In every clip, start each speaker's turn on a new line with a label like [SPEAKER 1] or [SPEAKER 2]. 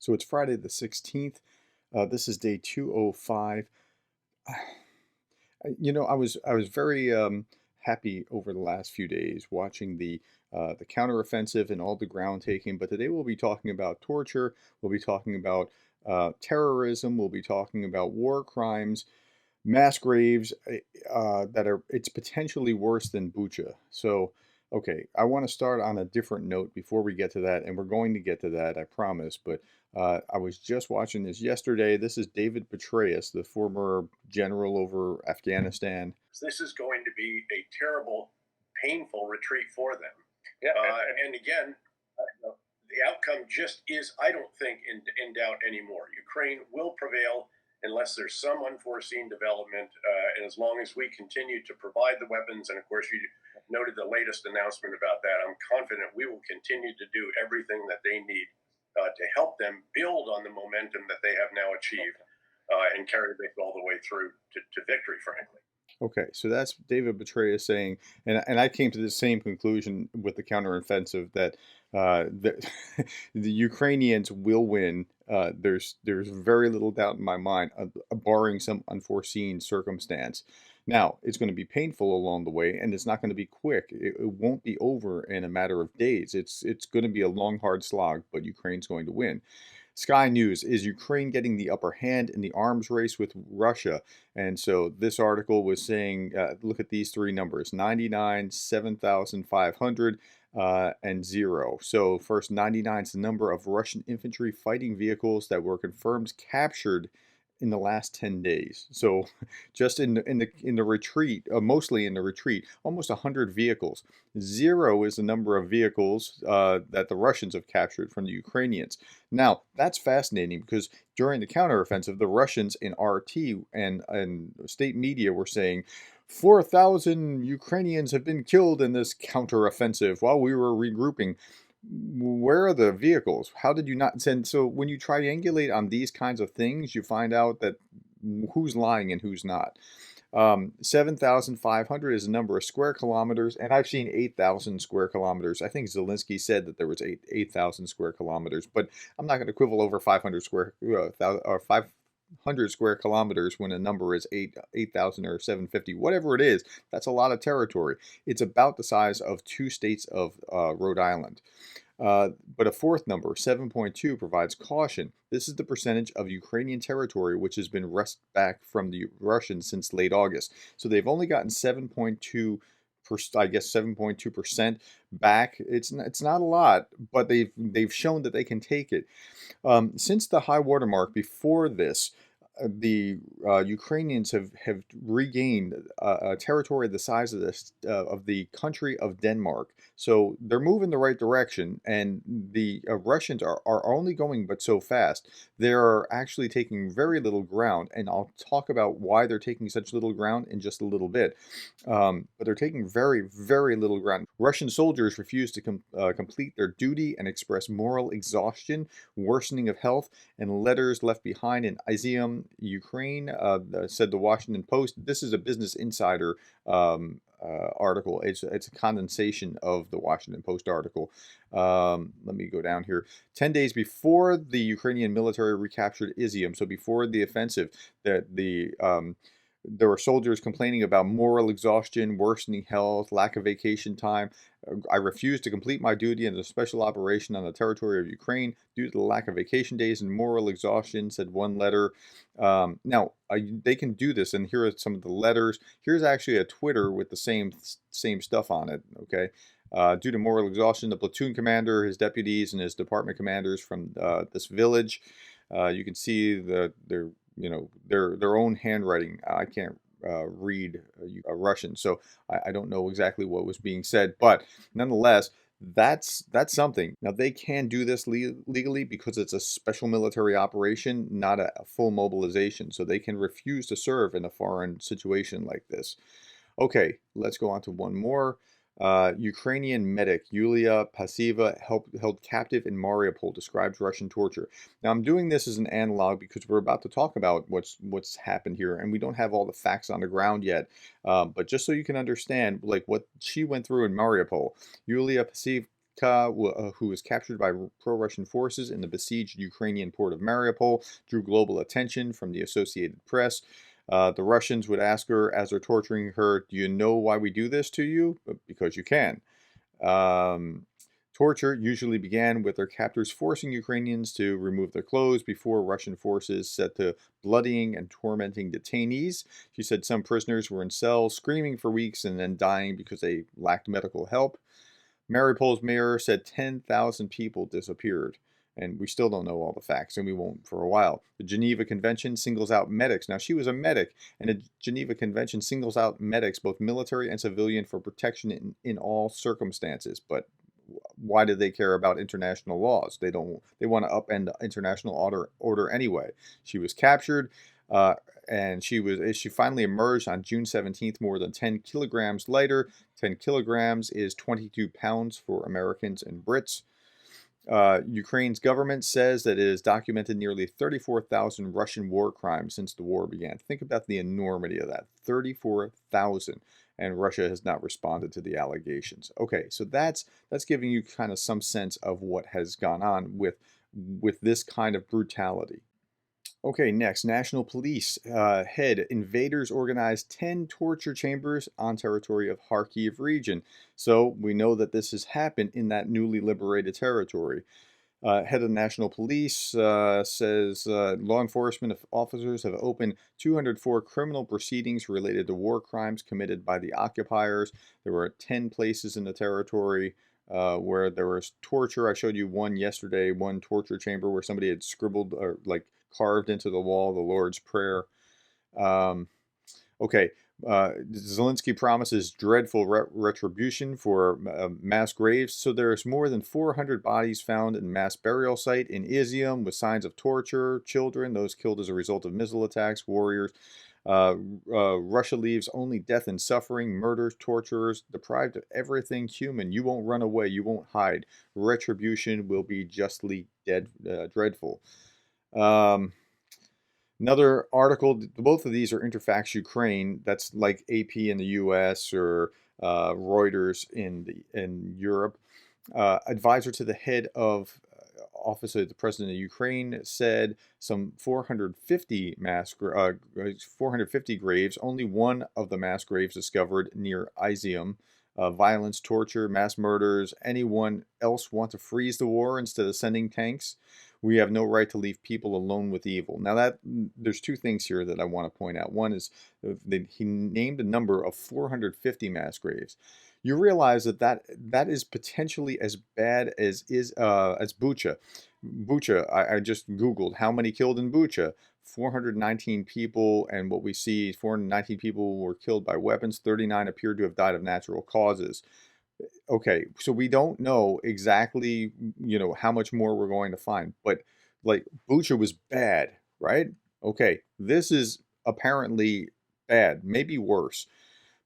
[SPEAKER 1] So it's Friday the 16th. This is day 205. I was very happy over the last few days watching the counteroffensive and all the ground taking. But today we'll be talking about torture. We'll be talking about terrorism. We'll be talking about war crimes, mass graves that are it's potentially worse than Bucha. So, okay, I want to start on a different note before we get to that, and we're going to get to that, I promise. But I was just watching this yesterday. This is David Petraeus, the former general over Afghanistan.
[SPEAKER 2] This is going to be a terrible, painful retreat for them.
[SPEAKER 3] Yeah,
[SPEAKER 2] and again, the outcome just is, I don't think, in doubt anymore. Ukraine will prevail unless there's some unforeseen development. And as long as we continue to provide the weapons, and of course, you noted the latest announcement about that, I'm confident we will continue to do everything that they need to help them build on the momentum that they have now achieved and carry this all the way through to victory, frankly.
[SPEAKER 1] Okay, so that's David Petraeus saying, and I came to the same conclusion with the counteroffensive that the, the Ukrainians will win. There's very little doubt in my mind, barring some unforeseen circumstance. Now, it's going to be painful along the way, and it's not going to be quick. It won't be over in a matter of days. It's going to be a long, hard slog, but Ukraine's going to win. Sky News, is Ukraine getting the upper hand in the arms race with Russia? And so this article was saying, look at these three numbers: 99, 7,500, and 0. So first, 99 is the number of Russian infantry fighting vehicles that were confirmed captured in the last 10 days. So just in the retreat, mostly in the retreat, almost 100 vehicles. 0 is the number of vehicles that the Russians have captured from the Ukrainians. Now, that's fascinating because during the counteroffensive, the Russians in RT and state media were saying 4,000 Ukrainians have been killed in this counteroffensive while we were regrouping. Where are the vehicles? How did you not send? So when you triangulate on these kinds of things, you find out that who's lying and who's not. 7,500 is the number of square kilometers, and I've seen 8,000 square kilometers. I think Zelensky said that there was 8,000 square kilometers, but I'm not going to quibble over 500 square or 500 square kilometers when a number is 8,000 or 750, whatever it is. That's a lot of territory. It's about the size of two states of Rhode Island. But a fourth number, 7.2, provides caution. This is the percentage of Ukrainian territory which has been wrested back from the Russians since late August. So they've only gotten 7.2, I guess 7.2% back. It's not a lot, but they've shown that they can take it. Since the high water mark before this, the Ukrainians have regained a territory the size of the country of Denmark. So they're moving the right direction, and the Russians are only going but so fast. They're actually taking very little ground, and I'll talk about why they're taking such little ground in just a little bit. But they're taking very, very little ground. Russian soldiers refuse to complete their duty and express moral exhaustion, worsening of health, and letters left behind in Izium, Ukraine, said the Washington Post. This is a Business Insider article. It's a condensation of the Washington Post article. Let me go down here. 10 days before the Ukrainian military recaptured Izium, so before the offensive, there were soldiers complaining about moral exhaustion, worsening health, lack of vacation time. I refused to complete my duty in a special operation on the territory of Ukraine due to the lack of vacation days and moral exhaustion, said one letter. Now, they can do this, and here are some of the letters. Here's actually a Twitter with the same stuff on it, okay? Due to moral exhaustion, the platoon commander, his deputies, and his department commanders from this village. You can see their own handwriting. I can't read Russian, so I don't know exactly what was being said, but nonetheless, that's something. Now they can do this legally because it's a special military operation, not a full mobilization, so they can refuse to serve in a foreign situation like this. Okay, let's go on to one more. Ukrainian medic Yulia Pasiva held captive in Mariupol describes Russian torture. Now I'm doing this as an analog because we're about to talk about what's happened here, and we don't have all the facts on the ground yet. But just so you can understand, like what she went through in Mariupol, Yulia Pasiva who was captured by pro-Russian forces in the besieged Ukrainian port of Mariupol, drew global attention from the Associated Press. The Russians would ask her as they're torturing her, "Do you know why we do this to you?" Because you can. Um, Torture usually began with their captors forcing Ukrainians to remove their clothes before Russian forces set to bloodying and tormenting detainees. She said some prisoners were in cells screaming for weeks and then dying because they lacked medical help. Mariupol's mayor said 10,000 people disappeared. And we still don't know all the facts, and we won't for a while. The Geneva Convention singles out medics. Now, she was a medic, and the Geneva Convention singles out medics, both military and civilian, for protection in all circumstances. But why do they care about international laws? They don't. They want to upend international order anyway. She was captured, uh, and she finally emerged on June 17th, more than 10 kilograms lighter. 10 kilograms is 22 pounds for Americans and Brits. Ukraine's government says that it has documented nearly 34,000 Russian war crimes since the war began. Think about the enormity of that, 34,000, and Russia has not responded to the allegations. Okay, so that's giving you kind of some sense of what has gone on with this kind of brutality. Okay, next, National Police head invaders organized 10 torture chambers on territory of Kharkiv region. So we know that this has happened in that newly liberated territory. Head of National Police says law enforcement officers have opened 204 criminal proceedings related to war crimes committed by the occupiers. There were 10 places in the territory where there was torture. I showed you one yesterday, one torture chamber where somebody had scribbled or like carved into the wall the Lord's Prayer. Um, Okay, Zelensky promises dreadful retribution for mass graves. So there's more than 400 bodies found in mass burial site in Izium with signs of torture, children, those killed as a result of missile attacks, warriors. Uh, Russia leaves only death and suffering, murders, torturers, deprived of everything human. You won't run away. You won't hide. Retribution will be justly dreadful. Um, Another article, both of these are Interfax Ukraine. That's like AP in the US or Reuters in Europe. Advisor to the head of office of the president of Ukraine said some 450 graves, only one of the mass graves discovered near Izium. Violence, torture, mass murders. Anyone else want to freeze the war instead of sending tanks? We have no right to leave people alone with evil. Now that there's two things here that I want to point out. One is that he named a number of 450 mass graves. You realize that is potentially as bad as Bucha. Bucha, I just Googled how many killed in Bucha. 419 people, and what we see, 419 people were killed by weapons. 39 appeared to have died of natural causes. Okay, so we don't know exactly, how much more we're going to find, but like Bucha was bad, right? Okay, this is apparently bad, maybe worse.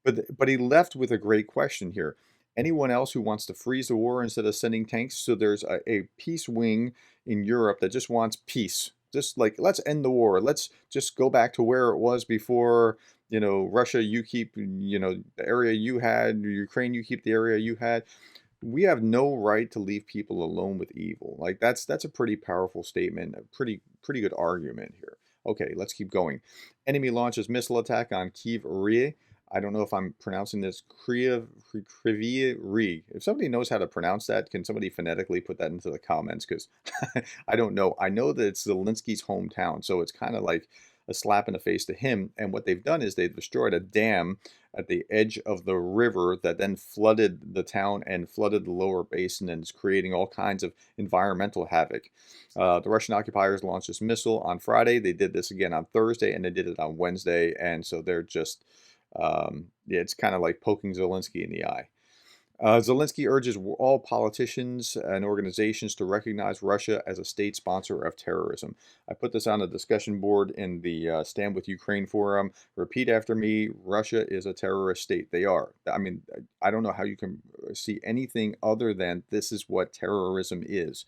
[SPEAKER 1] But he left with a great question here. Anyone else who wants to freeze the war instead of sending tanks? So there's a peace wing in Europe that just wants peace. Just like, let's end the war. Let's just go back to where it was before. Russia, you keep, the area you had. Ukraine, you keep the area you had. We have no right to leave people alone with evil. Like that's a pretty powerful statement, a pretty good argument here. Okay, let's keep going. Enemy launches missile attack on Kyiv Rie. I don't know if I'm pronouncing this Kryvyi Rih. If somebody knows how to pronounce that, can somebody phonetically put that into the comments? Because I don't know. I know that it's Zelensky's hometown, so it's kind of like a slap in the face to him. And what they've done is they've destroyed a dam at the edge of the river that then flooded the town and flooded the lower basin and is creating all kinds of environmental havoc. The Russian occupiers launched this missile on Friday. They did this again on Thursday, and they did it on Wednesday. And so they're just yeah, it's kind of like poking Zelensky in the eye. Zelensky urges all politicians and organizations to recognize Russia as a state sponsor of terrorism. I put this on a discussion board in the Stand with Ukraine forum. Repeat after me: Russia is a terrorist state. They are. I mean, I don't know how you can see anything other than this is what terrorism is.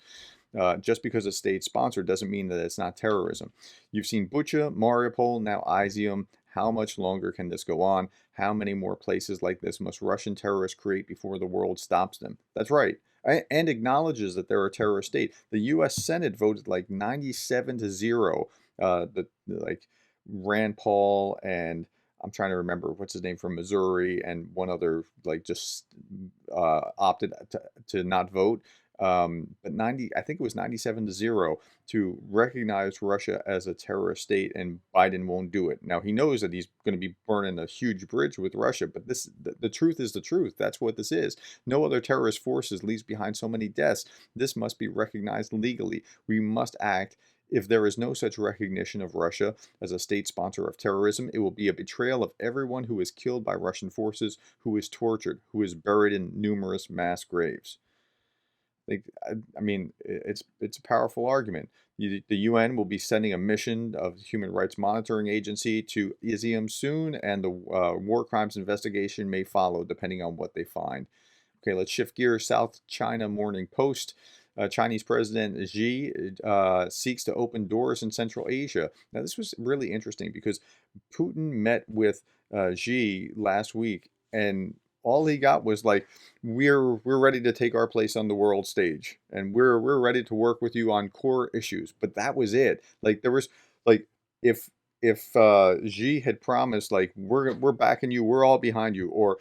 [SPEAKER 1] Just because it's state sponsored doesn't mean that it's not terrorism. You've seen Bucha, Mariupol, now Izium. How much longer can this go on? How many more places like this must Russian terrorists create before the world stops them? That's right. and acknowledges that they're a terrorist state. The U.S. Senate voted like 97-0. Like Rand Paul and I'm trying to remember what's his name from Missouri and one other like just opted to not vote. But 90, I think it was 97-0 to recognize Russia as a terrorist state, and Biden won't do it. Now he knows that he's going to be burning a huge bridge with Russia, but the truth is the truth. That's what this is. No other terrorist forces leaves behind so many deaths. This must be recognized legally. We must act. If there is no such recognition of Russia as a state sponsor of terrorism, it will be a betrayal of everyone who is killed by Russian forces, who is tortured, who is buried in numerous mass graves. I mean, it's a powerful argument. The UN will be sending a mission of the Human Rights Monitoring Agency to Izium soon, and the war crimes investigation may follow, depending on what they find. Okay, let's shift gears. South China Morning Post. Chinese President Xi seeks to open doors in Central Asia. Now, this was really interesting because Putin met with Xi last week, and all he got was like, "We're ready to take our place on the world stage, and we're ready to work with you on core issues." But that was it. Like there was like if Xi had promised like we're backing you, we're all behind you, or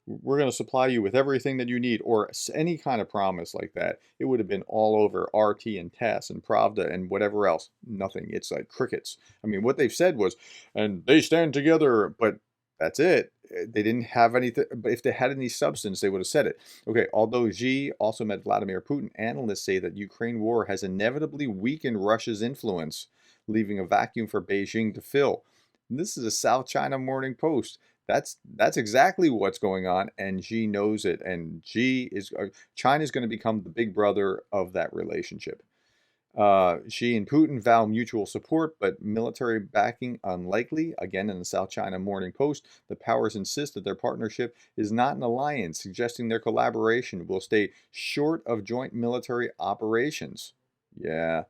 [SPEAKER 1] we're going to supply you with everything that you need, or any kind of promise like that, it would have been all over RT and TASS and Pravda and whatever else. Nothing. It's like crickets. I mean, what they've said was, and they stand together, but that's it. They didn't have anything. But if they had any substance, they would have said it. Okay. Although Xi also met Vladimir Putin, analysts say that Ukraine war has inevitably weakened Russia's influence, leaving a vacuum for Beijing to fill. And this is a South China Morning Post. That's exactly what's going on, and Xi knows it. And China is going to become the big brother of that relationship. Xi and Putin vow mutual support, but military backing unlikely. Again, in the South China Morning Post, the powers insist that their partnership is not an alliance, suggesting their collaboration will stay short of joint military operations. Yeah,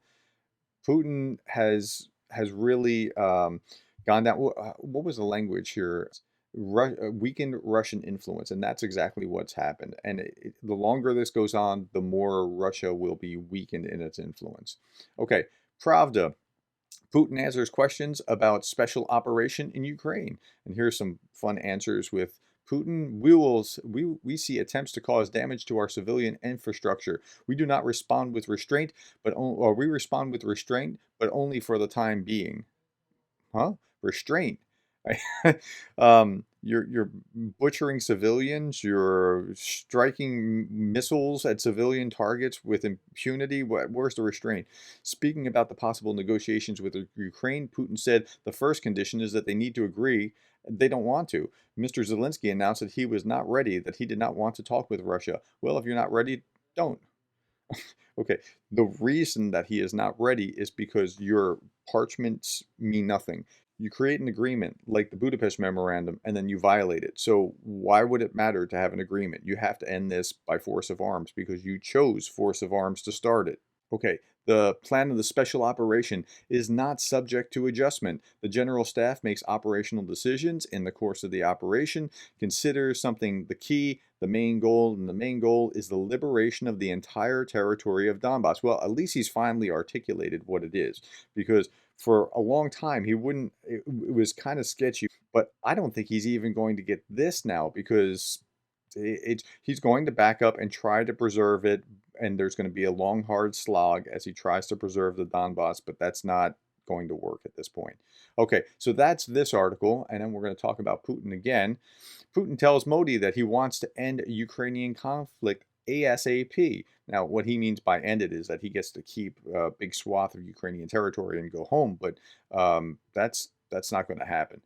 [SPEAKER 1] Putin has really gone down. What was the language here? Weakened Russian influence, and that's exactly what's happened. And the longer this goes on, the more Russia will be weakened in its influence. Okay, Pravda. Putin answers questions about special operation in Ukraine. And here's some fun answers with Putin. We see attempts to cause damage to our civilian infrastructure. We do not respond with restraint, or we respond with restraint, but only for the time being. Huh? Restraint. You're butchering civilians. You're striking missiles at civilian targets with impunity. Where's the restraint? Speaking about the possible negotiations with Ukraine, Putin said the first condition is that they need to agree. They don't want to. Mr. Zelensky announced that he was not ready, that he did not want to talk with Russia. Well, if you're not ready, don't. Okay, the reason that he is not ready is because your parchments mean nothing. You create an agreement like the Budapest Memorandum and then you violate it. So why would it matter to have an agreement? You have to end this by force of arms because you chose force of arms to start it. Okay, the plan of the special operation is not subject to adjustment. The General Staff makes operational decisions in the course of the operation, considers something the key, the main goal, and the main goal is the liberation of the entire territory of Donbass. Well, at least he's finally articulated what it is, because for a long time he wouldn't, it was kind of sketchy, but I don't think he's even going to get this now because he's going to back up and try to preserve it, and there's going to be a long, hard slog as he tries to preserve the Donbass, but that's not going to work at this point. Okay, so that's this article, and then we're going to talk about Putin again. Putin tells Modi that he wants to end Ukrainian conflict ASAP. Now, what he means by end it is that he gets to keep a big swath of Ukrainian territory and go home, but that's not going to happen.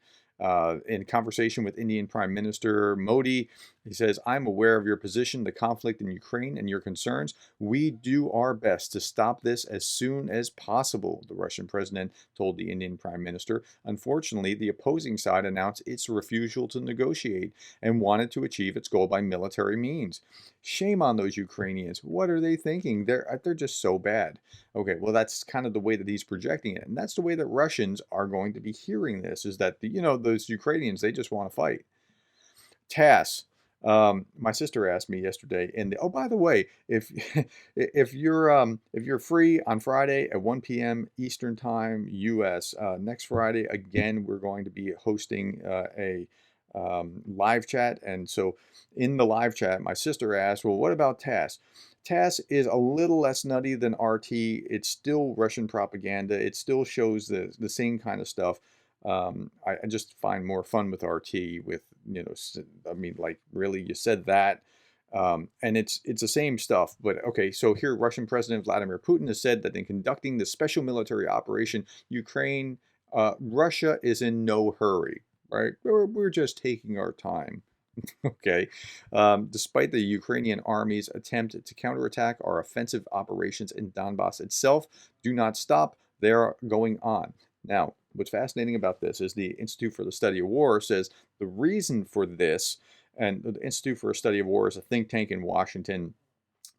[SPEAKER 1] In conversation with Indian Prime Minister Modi, he says, I'm aware of your position, the conflict in Ukraine, and your concerns. We do our best to stop this as soon as possible, the Russian president told the Indian Prime Minister. Unfortunately, the opposing side announced its refusal to negotiate and wanted to achieve its goal by military means. Shame on those Ukrainians. What are they thinking? They're just so bad. Okay, well, that's kind of the way that he's projecting it. And that's the way that Russians are going to be hearing this, is that, those Ukrainians, they just want to fight. TASS. My sister asked me yesterday, and oh, by the way, if if you're free on Friday at 1 p.m. Eastern Time, U.S. Next Friday, again, we're going to be hosting a live chat, and so in the live chat, my sister asked, "Well, what about TASS?" TASS is a little less nutty than RT. It's still Russian propaganda. It still shows the same kind of stuff. I just find more fun with RT with, I mean, like, really, you said that. And it's the same stuff. But okay, so here, Russian President Vladimir Putin has said that in conducting the special military operation, Ukraine, Russia is in no hurry, right? We're just taking our time. Okay. Despite the Ukrainian army's attempt to counterattack, our offensive operations in Donbass itself do not stop. They're going on. Now, what's fascinating about this is the Institute for the Study of War says the reason for this, and the Institute for a Study of War is a think tank in Washington,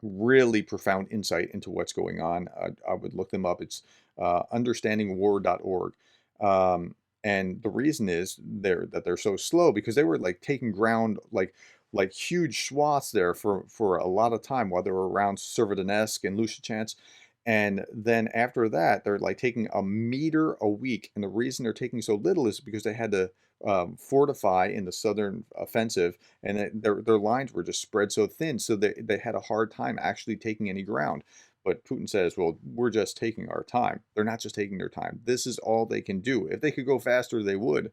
[SPEAKER 1] really profound insight into what's going on. I would look them up. It's understandingwar.org. And the reason is they're so slow because they were like taking ground like huge swaths there for a lot of time while they were around Severodonetsk and Lysychansk. And then after that, they're like taking a meter a week. And the reason they're taking so little is because they had to fortify in the southern offensive, and their lines were just spread so thin, so they had a hard time actually taking any ground. But Putin says, well, we're just taking our time. They're not just taking their time. This is all they can do. If they could go faster, they would.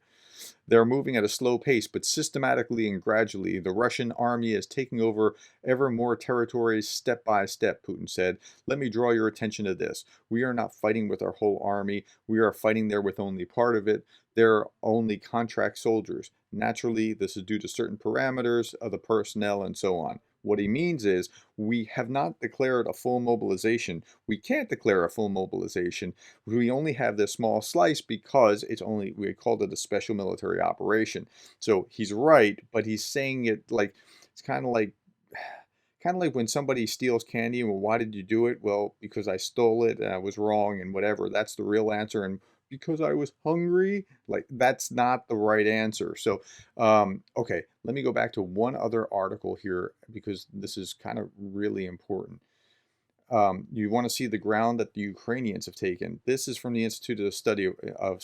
[SPEAKER 1] They're moving at a slow pace, but systematically and gradually, the Russian army is taking over ever more territories step by step, Putin said. Let me draw your attention to this. We are not fighting with our whole army. We are fighting there with only part of it. They're only contract soldiers. Naturally, this is due to certain parameters of the personnel and so on. What he means is we have not declared a full mobilization. We can't declare a full mobilization. We only have this small slice because we called it a special military operation. So he's right, but he's saying it like it's kind of like when somebody steals candy. Well, why did you do it? Well, because I stole it and I was wrong and whatever. That's the real answer. And because I was hungry, like that's not the right answer. So, okay, let me go back to one other article here because this is kind of really important. You want to see the ground that the Ukrainians have taken. This is from the Institute of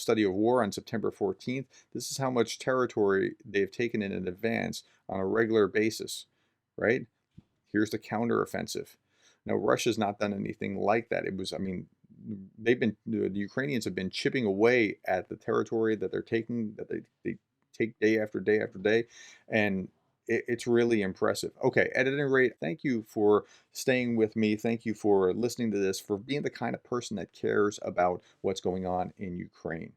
[SPEAKER 1] Study of War on September 14th. This is how much territory they've taken in advance on a regular basis, right? Here's the counteroffensive. Now, Russia's not done anything like that. I mean, the Ukrainians have been chipping away at the territory that they're taking, that they take day after day after day. And it's really impressive. Okay, at any rate, thank you for staying with me. Thank you for listening to this, for being the kind of person that cares about what's going on in Ukraine.